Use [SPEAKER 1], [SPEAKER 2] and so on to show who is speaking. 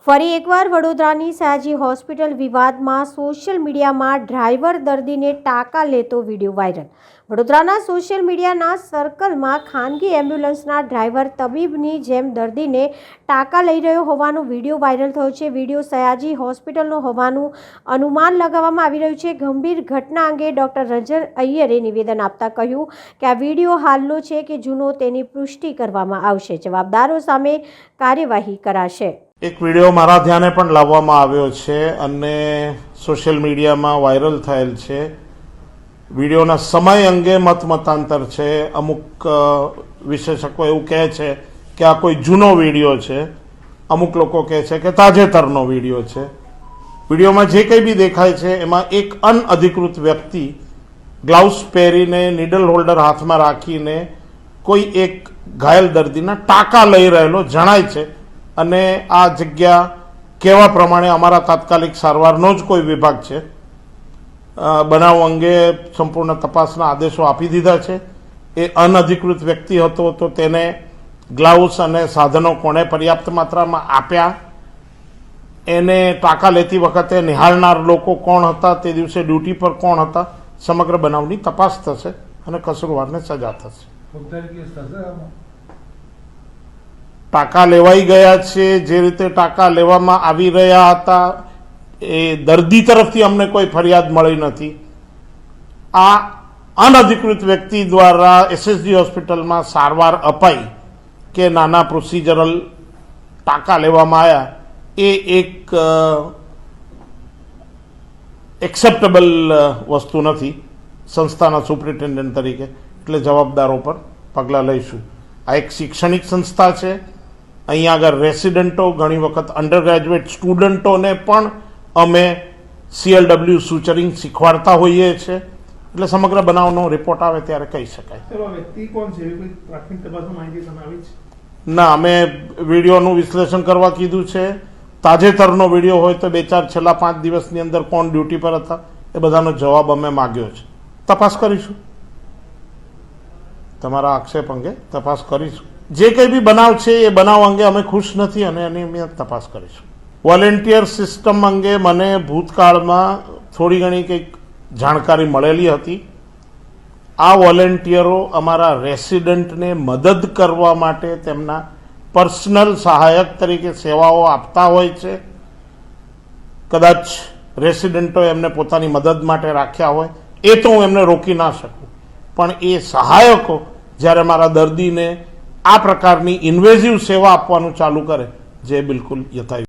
[SPEAKER 1] ફરી એકવાર વડોદરાની સયાજી હોસ્પિટલ વિવાદમાં સોશિયલ મીડિયામાં ડ્રાઈવર દર્દીને ટાંકા લેતો વિડીયો વાયરલ। વડોદરાના સોશિયલ મીડિયાના સર્કલમાં ખાનગી એમ્બ્યુલન્સના ડ્રાઈવર તબીબની જેમ દર્દીને ટાંકા લઈ રહ્યો હોવાનો વિડીયો વાયરલ થયો છે। વિડીયો સયાજી હોસ્પિટલનો હોવાનું અનુમાન લગાવવામાં આવી રહ્યું છે। ગંભીર ઘટના અંગે ડૉક્ટર રંજન અય્યરે નિવેદન આપતા કહ્યું કે આ વિડીયો હાલનો છે કે જૂનો તેની પુષ્ટિ કરવામાં આવશે। જવાબદારો સામે કાર્યવાહી કરાશે।
[SPEAKER 2] એક વિડીયો મારા ધ્યાને પણ લાવવામાં આવ્યો છે અને સોશિયલ મીડિયામાં વાયરલ થયેલ છે। વિડીયોના સમય અંગે મતાંતર છે। અમુક વિશેષકો એવું કહે છે કે આ કોઈ જૂનો વિડીયો છે, અમુક લોકો કહે છે કે તાજેતરનો વિડીયો છે। વિડીયોમાં જે કંઈ બી દેખાય છે એમાં એક અનઅધિકૃત વ્યક્તિ ગ્લાઉઝ પહેરીને નીડલ હોલ્ડર હાથમાં રાખીને કોઈ એક ઘાયલ દર્દીના ટાંકા લઈ રહેલો જણાય છે અને આ જગ્યા કહેવા પ્રમાણે અમારા તાત્કાલિક સારવારનો જ કોઈ વિભાગ છે। બનાવ અંગે સંપૂર્ણ તપાસના આદેશો આપી દીધા છે। એ અનઅધિકૃત વ્યક્તિ હતો તો તેને ગ્લાઉઝ અને સાધનો કોણે પર્યાપ્ત માત્રામાં આપ્યા, એને ટાંકા લેતી વખતે નિહાળનાર લોકો કોણ હતા, તે દિવસે ડ્યુટી પર કોણ હતા, સમગ્ર બનાવની તપાસ થશે અને કસૂરવારને સજા થશે। ટાંકા લેવાઈ ગયા છે, જે રીતે ટાંકા લેવામાં આવી રહ્યા હતા એ દર્દી તરફથી અમને કોઈ ફરિયાદ મળી નથી। આ અનઅધિકૃત વ્યક્તિ દ્વારા એસએસજી હોસ્પિટલમાં સારવાર અપાઈ કે નાના પ્રોસિજરલ ટાંકા લેવામાં આવ્યા એ એક એક્સેપ્ટેબલ વસ્તુ નથી સંસ્થાના સુપ્રિન્ટેન્ડન્ટ તરીકે, એટલે જવાબદારો પર પગલાં લઈશું। આ એક શૈક્ષણિક સંસ્થા છે। અહીંયા આગળ રેસિડન્ટો, ઘણી વખત અંડર ગ્રેજ્યુએટ સ્ટુડન્ટોને પણ અમે CLW સૂચરિંગ શીખવાડતા હોઈએ છીએ, એટલે સમગ્ર બનાવનો રિપોર્ટ આવે ત્યારે કહી શકાય।
[SPEAKER 3] વ્યક્તિ કોણ છે, પ્રાથમિક તપાસમાં માહિતી સામે આવી છે?
[SPEAKER 2] ના, અમે વિડીયોનું વિશ્લેષણ કરવા કીધું છે। તાજેતરનો વિડીયો હોય તો છેલ્લા 5 દિવસની અંદર કોણ ડ્યુટી પર હતા એ બધાનો જવાબ અમે માગ્યો છે। તપાસ કરીશું, તમારા આક્ષેપ અંગે તપાસ કરીશું। જે કંઈ બી બનાવ છે એ બનાવ અંગે અમે ખુશ નથી અને એની અમે તપાસ કરીશું। વોલેન્ટિયર સિસ્ટમ અંગે મને ભૂતકાળમાં થોડી ઘણી કંઈક જાણકારી મળેલી હતી। આ વોલેન્ટિયરો અમારા રેસિડન્ટને મદદ કરવા માટે તેમના પર્સનલ સહાયક તરીકે સેવાઓ આપતા હોય છે। કદાચ રેસિડન્ટો એમને પોતાની મદદ માટે રાખ્યા હોય એ તો હું એમને રોકી ના શકું, પણ એ સહાયકો જ્યારે મારા દર્દીને આ પ્રકારની ઇન્વેઝિવ સેવા આપવાનું ચાલુ કરે જે બિલકુલ યથાર્થ